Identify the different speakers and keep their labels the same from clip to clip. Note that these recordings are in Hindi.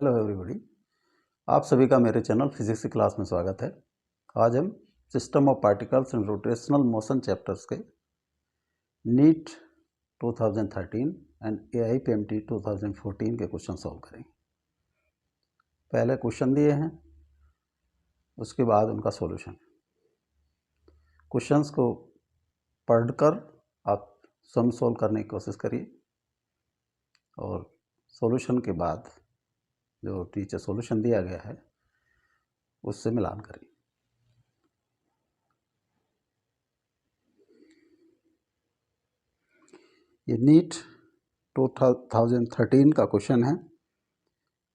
Speaker 1: हेलो एवरीबॉडी, आप सभी का मेरे चैनल फिजिक्स की क्लास में स्वागत है। आज हम system of particles and rotational motion chapters के नीट 2013 एंड AIPMT 2014 के क्वेश्चन सॉल्व करेंगे। पहले क्वेश्चन दिए हैं, उसके बाद उनका सॉल्यूशन। क्वेश्चंस को पढ़कर आप स्वयं सॉल्व करने की कोशिश करिए और सॉल्यूशन के बाद जो टीचर सॉल्यूशन दिया गया है उससे मिलान करिए। ये नीट 2013 का क्वेश्चन है।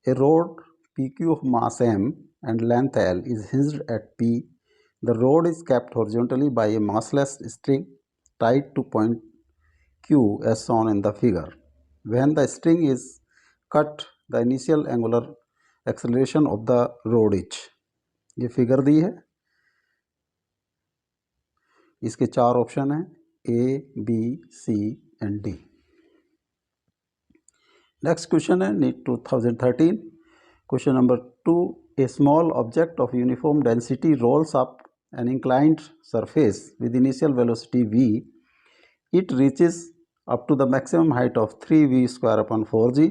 Speaker 1: ए road PQ of mass M and length L is hinged at P. The road is kept horizontally by a massless string tied to point Q as shown in the figure. When the string is cut, the initial angular acceleration of the road is। ये फिगर दी है, इसके चार ऑप्शन हैं A, B, C and D। Next question है NEET 2013 question number 2। A small object of uniform density rolls up an inclined surface with initial velocity v. It reaches up to the maximum height of 3v square upon 4g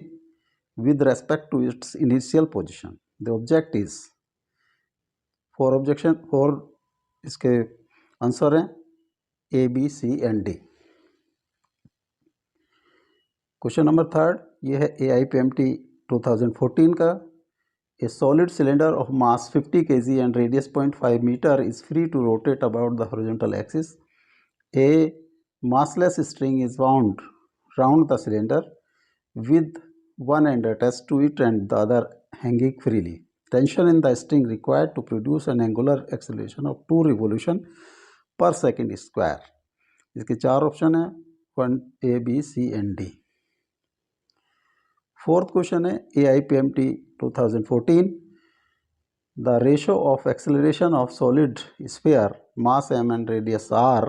Speaker 1: with respect to its initial position. The object is four इसके आंसर हैं A, B, C and D। Question number 3 ये है AIPMT 2014 का। A solid cylinder of mass 50 kg and radius 0.5 meter is free to rotate about the horizontal axis. A massless string is wound round the cylinder with one end attached to it and the other hanging freely. Tension in the string required to produce an angular acceleration of 2 revolution per second square. इसके चार ऑप्शन है 1 A, B, C and D। Fourth question है AIPMT 2014। The ratio of acceleration of solid sphere mass m and radius r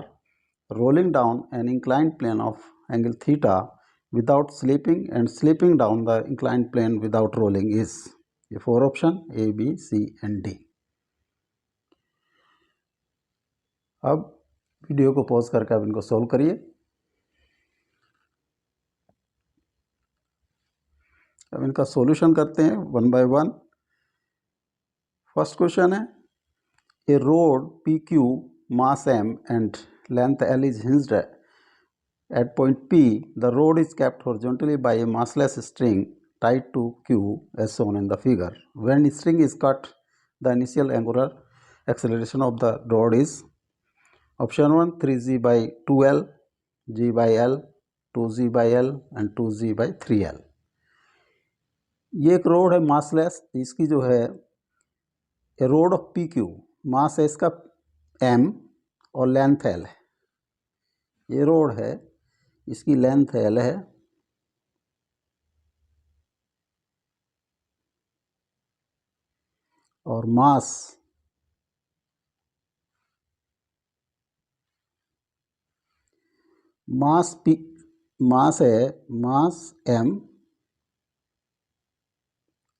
Speaker 1: rolling down an inclined plane of angle theta without slipping and slipping down the inclined plane without rolling is। ये four option A, B, C and D। अब वीडियो को पॉज करके आप इनको सॉल्व करिए। अब इनका सॉल्यूशन करते हैं one by one. First question है ए road PQ mass m and length L is hinged at point P. The road is kept horizontally by a massless string tied to Q as shown in the figure. When string is cut, the initial angular acceleration of the road is option 1 3g by 2l, g by l, 2g by l and 2g by 3l। ये एक रोड है मासलेस, इसकी जो है ए रोड ऑफ PQ, मास है इसका m और लेंथ l है। ये रोड है, इसकी लेंथ l है और मास है मास m,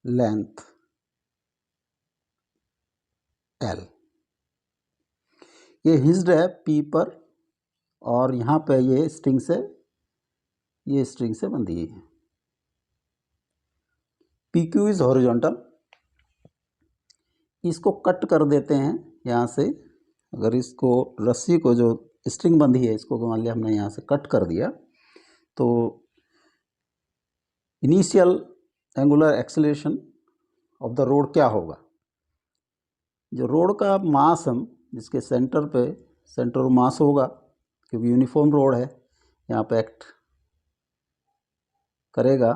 Speaker 1: लेंथ l। ये हिंज्ड है P पर और यहाँ पे ये स्ट्रिंग से बंधी है। PQ is horizontal. इसको कट कर देते हैं यहाँ से। अगर इसको रस्सी को जो स्ट्रिंग बंधी है इसको मान लिया हमने यहाँ से कट कर दिया तो initial angular acceleration of the road क्या होगा। जो रोड का मास हम जिसके सेंटर मास होगा, क्योंकि यूनिफॉर्म रोड है, यहाँ पे एक्ट करेगा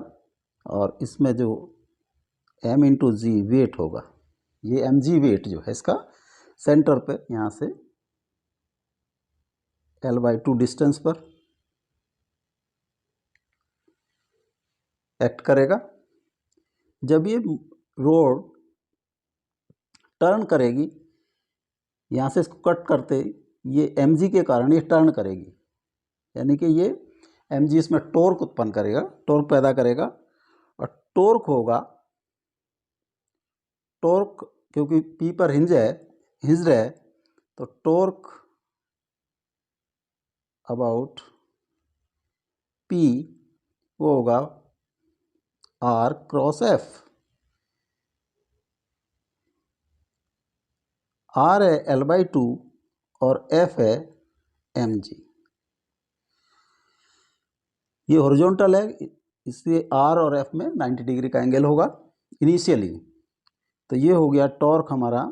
Speaker 1: और इसमें जो m इंटू जी वेट होगा, ये mg वेट जो है इसका सेंटर पे यहाँ से l/2 डिस्टेंस पर एक्ट करेगा। जब ये रोड टर्न करेगी, यहाँ से इसको कट करते ये mg के कारण ये टर्न करेगी, यानी कि ये mg इसमें टॉर्क उत्पन्न करेगा, टॉर्क पैदा करेगा और टॉर्क होगा टॉर्क क्योंकि P पर हिंज्ड है तो टॉर्क अबाउट P वो होगा R क्रॉस F। R है L/2 और F है mg। ये हॉरिजॉन्टल है, इसलिए R और F में 90 डिग्री का एंगल होगा इनिशियली। तो ये हो गया टॉर्क हमारा,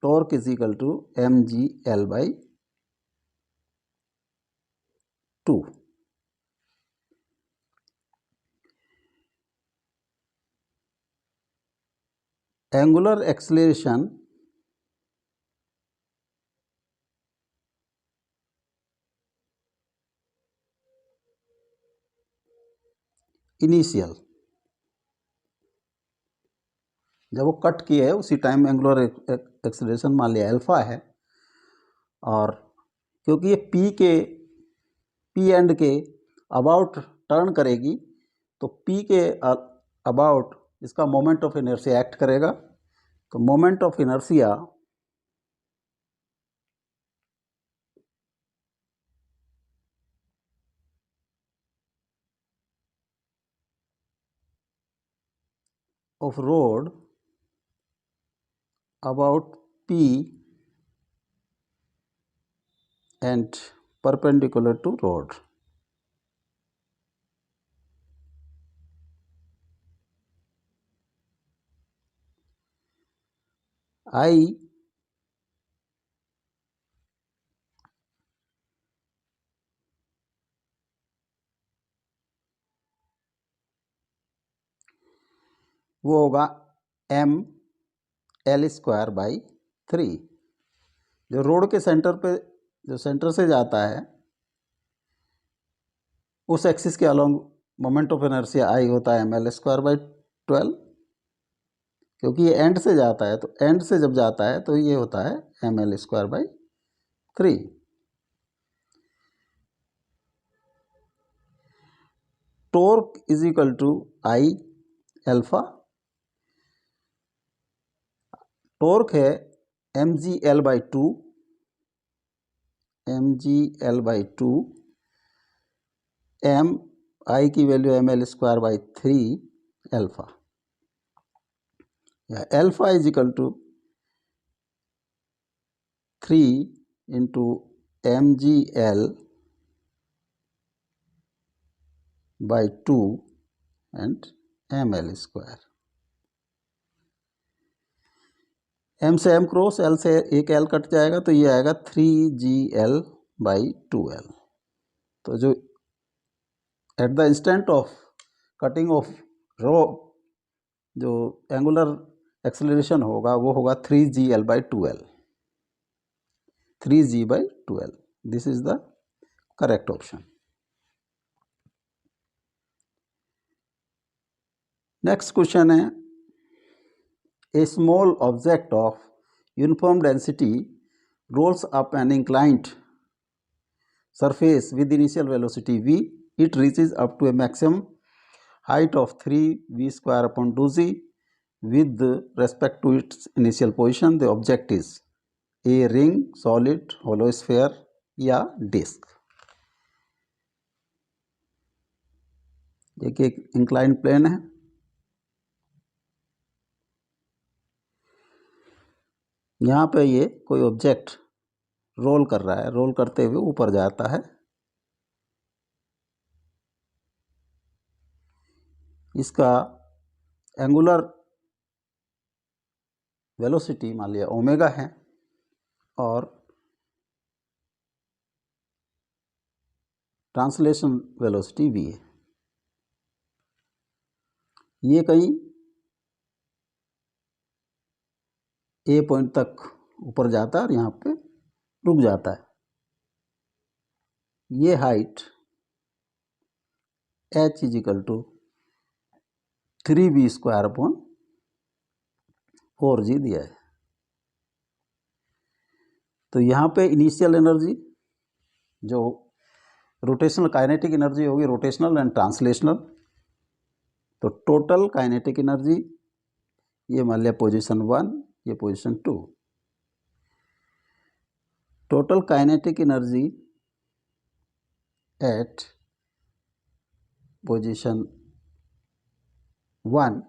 Speaker 1: torque is equal to mg L/2। Angular acceleration initial, जब वो कट किए है उसी टाइम एंगुलर एक्सेलरेशन मान लिया अल्फा है, और क्योंकि ये पी एंड के अबाउट टर्न करेगी तो पी के अबाउट इसका मोमेंट ऑफ इनर्शिया एक्ट करेगा। तो moment of inertia of rod about P and perpendicular to rod. I वो होगा mL²/3। जो रोड के सेंटर पे, जो सेंटर से जाता है उस एक्सिस के along moment of inertia I होता है mL²/12। क्योंकि ये एंड से जाता है तो एंड से जब जाता है तो ये होता है mL²/3। Torque is equal to I alpha. Torque है mg/2 m I की वैल्यू mL²/3 अल्फा, या alpha is equal to 3 into mgL/2 and mL²। m से m क्रॉस, L से एक L कट जाएगा तो ये आएगा 3gL/2L। तो जो at the instant of cutting of rod जो एंगुलर एक्सेलरेशन होगा वो होगा 3gL/2L, 3g/2L। This is the correct option. Next question है, a small object of uniform density rolls up an inclined surface with initial velocity v. It reaches up to a maximum height of 3v²/2g with respect to its initial position. The object is a ring, solid, hollow sphere या डिस्क। एक इंक्लाइंड प्लेन है, यहाँ पे ये कोई ऑब्जेक्ट रोल कर रहा है, रोल करते हुए ऊपर जाता है। इसका एंगुलर वेलोसिटी मान लिया ओमेगा है और ट्रांसलेशन वेलोसिटी v है। ये कहीं ए पॉइंट तक ऊपर जाता है और यहाँ पे रुक जाता है। ये height h is equal to 3v²/4g दिया है। तो यहाँ पे इनिशियल एनर्जी जो रोटेशनल काइनेटिक एनर्जी होगी, रोटेशनल एंड ट्रांसलेशनल, तो टोटल काइनेटिक एनर्जी ये मान लिया पोजीशन 1, ये position 2। Total kinetic energy at position 1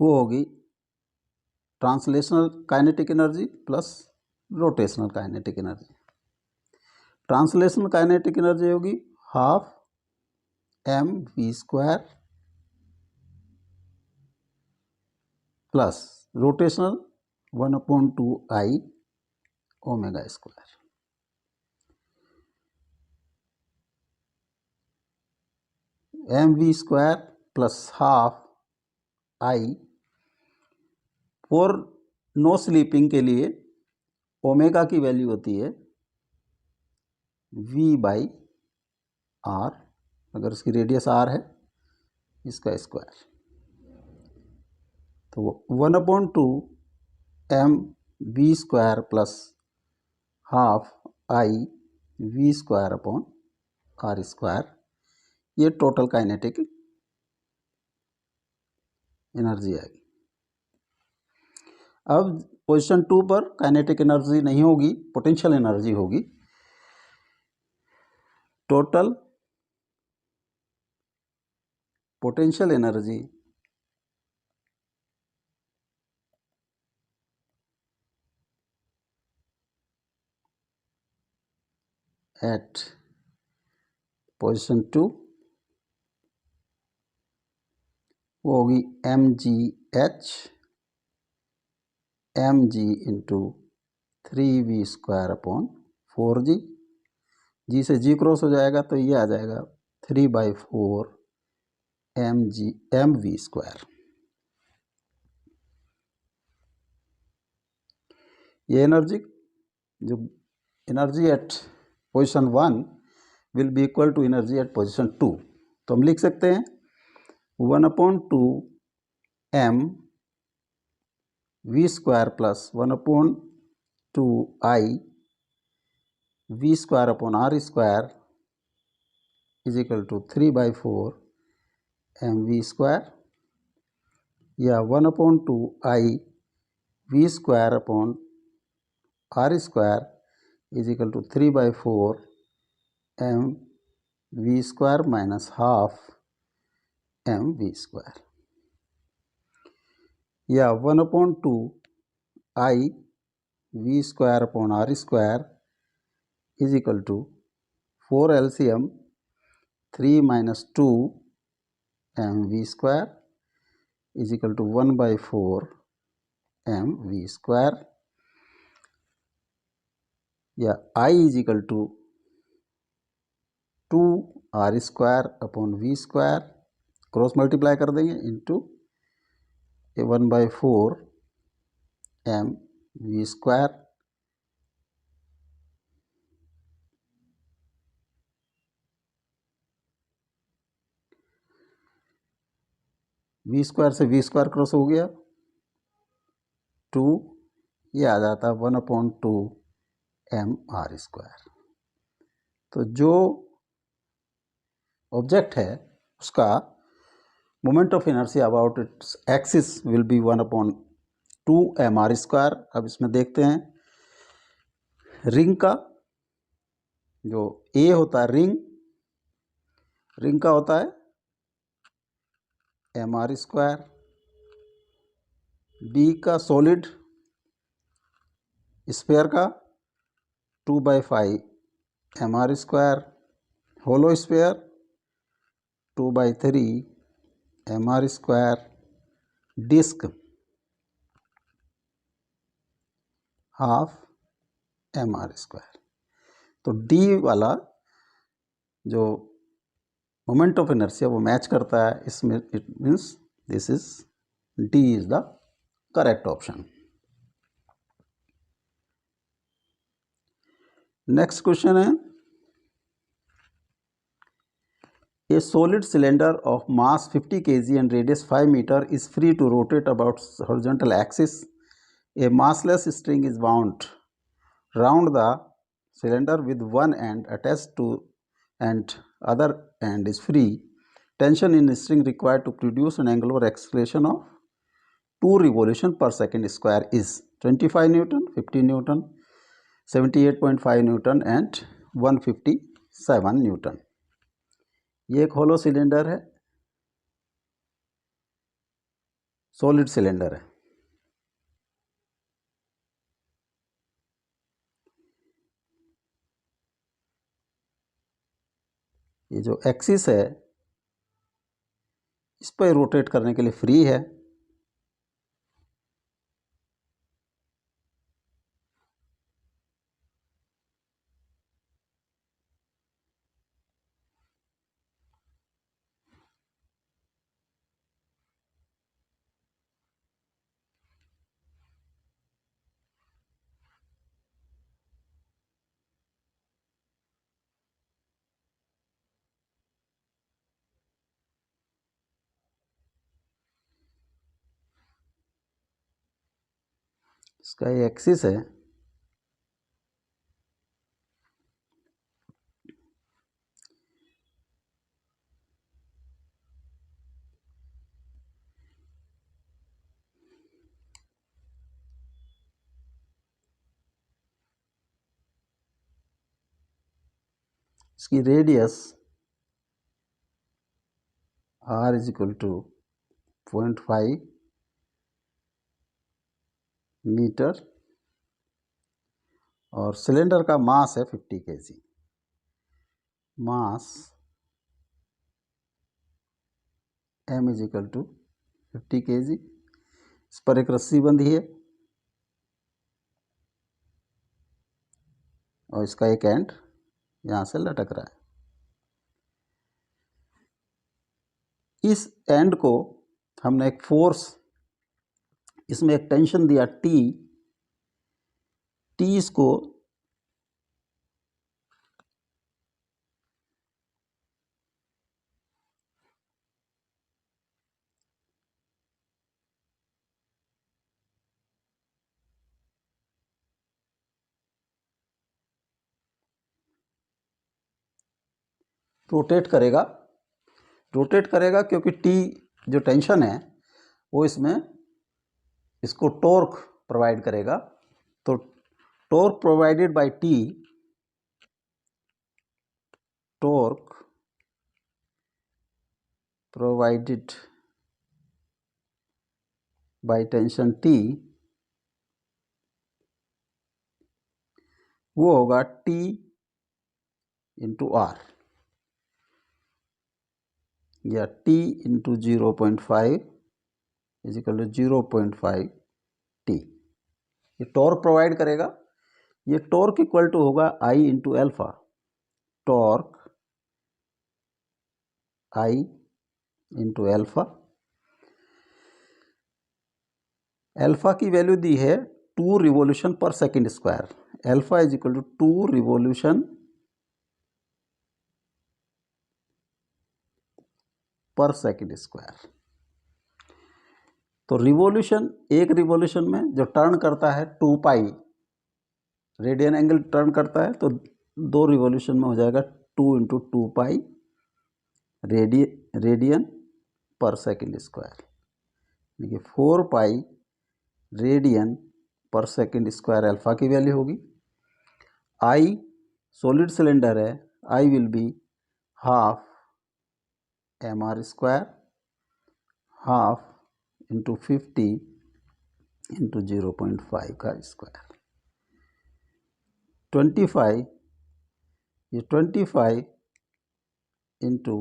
Speaker 1: वो होगी translational kinetic energy plus rotational kinetic energy. Translational kinetic energy होगी half mv² plus rotational 1/2I omega square. mv² plus half I for no sleeping के लिए ओमेगा की वैल्यू होती है v/r, अगर उसकी रेडियस r है, इसका स्क्वायर। तो 1/2 mv² plus half I v²/r², ये टोटल काइनेटिक एनर्जी आएगी। अब पोजीशन 2 पर काइनेटिक एनर्जी नहीं होगी, पोटेंशियल एनर्जी होगी। Total potential energy at position 2 वो होगी mg इंटू 3v²/4g। जी से जी क्रॉस हो जाएगा तो ये आ जाएगा 3/4 mv²। ये एनर्जी जो energy at position 1 will be equal to energy at position 2। तो हम लिख सकते हैं 1/2 mv² plus 1/2 I v²/r² is equal to 3/4 mv², या 1/2 I v²/r² is equal to 3/4 mv² minus half mv², या 1/2 I v²/r² is equal to 4 LCM 3 minus 2 mv² is equal to 1/4 mv², या I is equal to 2r²/v², cross multiply कर देंगे इंटू 1/4 mv², v² से v² क्रॉस हो गया 2, ये आ जाता 1/2 mr²। तो जो ऑब्जेक्ट है उसका moment of inertia about its axis will be 1/2 mr²। अब इसमें देखते हैं रिंग का जो A होता है, रिंग का होता है mr², B का सॉलिड स्फीयर का 2/5 mr², होलो sphere 2/3 mr², disc half mr²। तो D वाला जो मोमेंट ऑफ इनर्शिया वो मैच करता है इसमें, it means this is D is the correct option. Next question है, A solid cylinder of mass 50 kg and radius 5 meter is free to rotate about horizontal axis. A massless string is wound round the cylinder with one end attached to and other and is free, tension in string required to produce an angular acceleration of 2 revolution per second square is 25 Newton, 50 Newton, 78.5 Newton and 157 Newton। ये एक होलो सिलेंडर है, सॉलिड सिलेंडर है। ये जो एक्सिस है इस पर रोटेट करने के लिए फ्री है। इसका ये एक्सिस है, इसकी radius r is equal to 0.5 metre और सिलेंडर का मास है 50 kg। Mass m is equal to 50 kg। इस पर एक रस्सी बंधी है और इसका एक एंड यहाँ से लटक रहा है। इस एंड को हमने एक फोर्स, इसमें एक टेंशन दिया T इसको रोटेट करेगा क्योंकि T जो टेंशन है वो इसमें इसको टॉर्क प्रोवाइड करेगा। तो torque provided by T, torque provided by tension T वो होगा T इंटू R या T into 0.5 is equal to 0.5 T। ये टॉर्क प्रोवाइड करेगा। ये टॉर्क इक्वल टू होगा I into alpha. Torque I into alpha. Alpha की वैल्यू दी है 2 revolution per second square. Alpha is equal to 2 revolution per second square. तो रिवोल्यूशन, एक रिवोल्यूशन में जो टर्न करता है 2 पाई रेडियन एंगल टर्न करता है, तो 2 रिवोल्यूशन में हो जाएगा 2 इंटू 2 पाई रेडियन पर सेकेंड स्क्वायर। देखिए 4 पाई रेडियन पर सेकेंड स्क्वायर अल्फा की वैल्यू होगी। आई सॉलिड सिलेंडर है, I will be half mr square, half into 50 into 0.5 का स्क्वायर। 25, ये 25 इंटू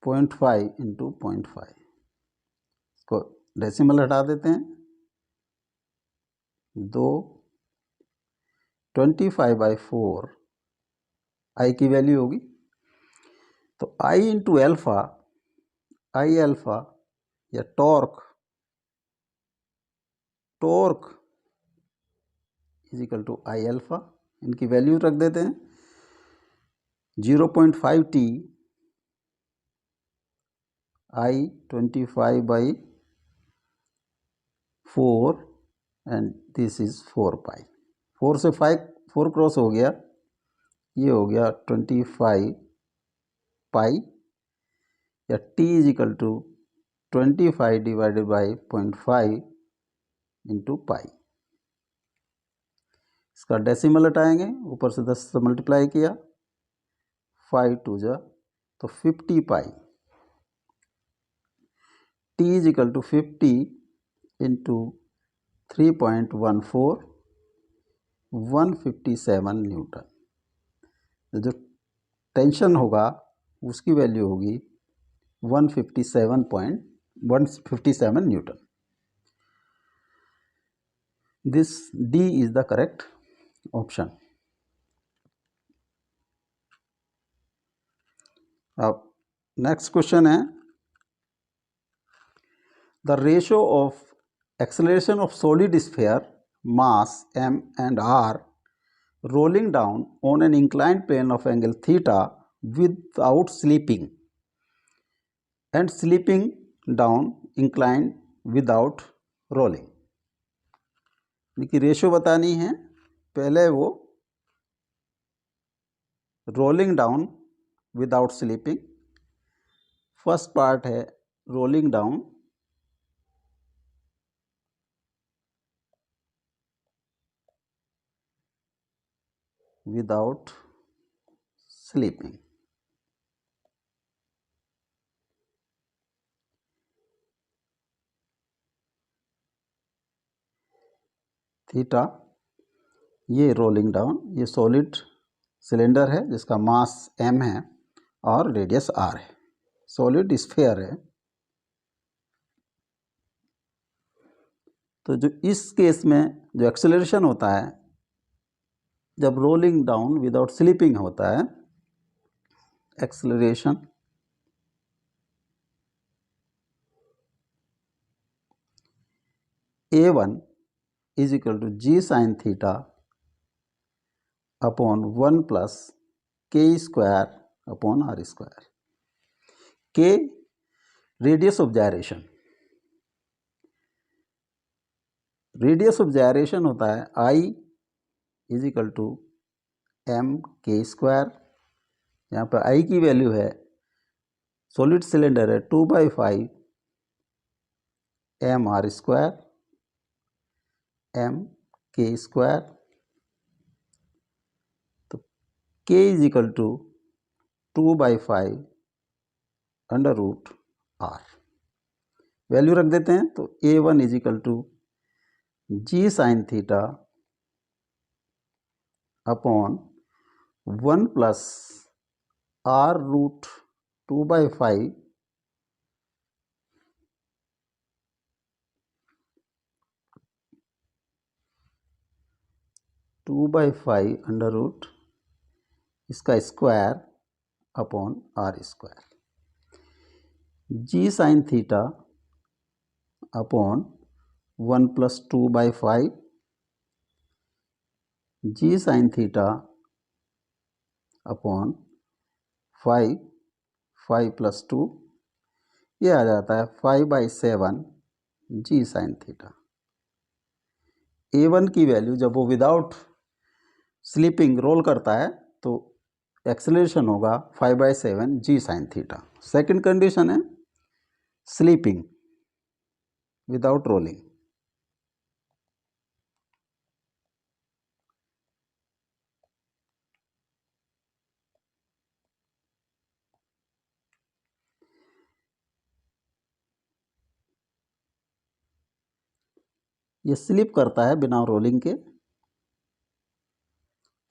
Speaker 1: 0.5 इंटू 0.5, इसको डेसिमल हटा देते हैं। 2 25/4 आई की वैल्यू होगी। तो I into alpha, I alpha या torque is equal to I alpha. इनकी वैल्यू रख देते हैं। 0.5 T I 25/4 and this is 4 pi. 4 से 5 4 क्रॉस हो गया ये हो गया 25 पाई, या t is equal to 25 divided by 0.5 into pi. इसका डेसिमल हटाएंगे, ऊपर से 10 से मल्टीप्लाई किया, 5 टू जा तो 50 pi. t is equal to 50 into 3.14, 157 newton. तो जो टेंशन होगा उसकी वैल्यू होगी 157 newton. This D is the correct option. अब नेक्स्ट क्वेश्चन है, the ratio of acceleration of solid sphere mass m and r rolling down on an inclined plane of angle theta without slipping and slipping down inclined without rolling। देखिए रेशियो बतानी है, पहले वो rolling down without slipping, first part है rolling down without slipping. Theta, ये रोलिंग डाउन, ये सॉलिड सिलेंडर है जिसका मास m है और रेडियस r है, सॉलिड स्फीयर है। तो जो इस केस में जो एक्सेलरेशन होता है जब रोलिंग डाउन विदाउट स्लीपिंग होता है, acceleration a1 is equal to g sine theta upon 1 plus k square upon r square. k radius of gyration, radius of gyration होता है I is equal to M के स्क्वायर। यहाँ पर I की वैल्यू है, सॉलिड सिलेंडर है 2/5 एम आर स्क्वायर एम के स्क्वायर। तो k is equal to 2/5 under root r, value रख देते हैं। तो a1 is equal to g sine theta upon 1 plus r root 2/5 under root इसका square upon r square. g sine theta upon 1 plus 2/5 g sine theta upon 5 plus 2, ये आ जाता है 5/7 g साइन थीटा। a1 की वैल्यू जब वो विदाउट स्लीपिंग रोल करता है तो एक्सेलरेशन होगा 5/7 g sine theta. Second condition है स्लीपिंग विदाउट रोलिंग। ये स्लिप करता है बिना रोलिंग के,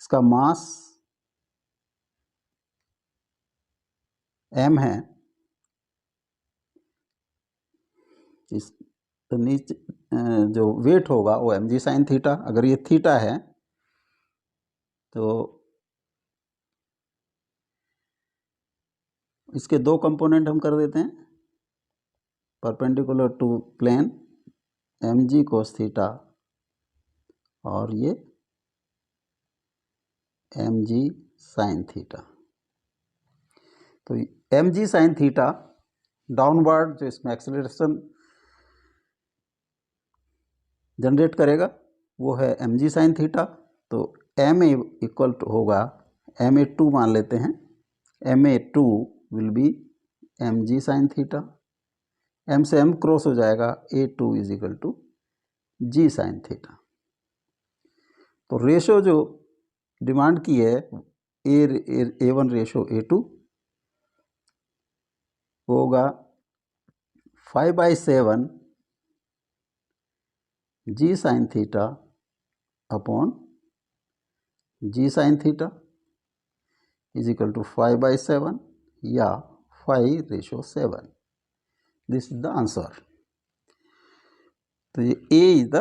Speaker 1: इसका मास m है, इस तो नीचे जो वेट होगा वो mg साइन थीटा। अगर ये थीटा है तो इसके दो कंपोनेंट हम कर देते हैं, perpendicular to plane mg cos theta और ये mg साइन थीटा। तो mg साइन थीटा डाउनवर्ड जो इसमें एक्सेलरेशन जनरेट करेगा वो है mg साइन थीटा। तो m इक्वल टू होगा MA2 मान लेते हैं। MA2 will be mg sine theta, m से m क्रॉस हो जाएगा, A2 is equal to g sine theta. तो रेशो जो डिमांड की है A1 रेशो A2 होगा 5/7 g sine theta upon g sine theta is equal to 5/7 या 5:7। This is the answer. तो ये A is the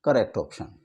Speaker 1: correct option.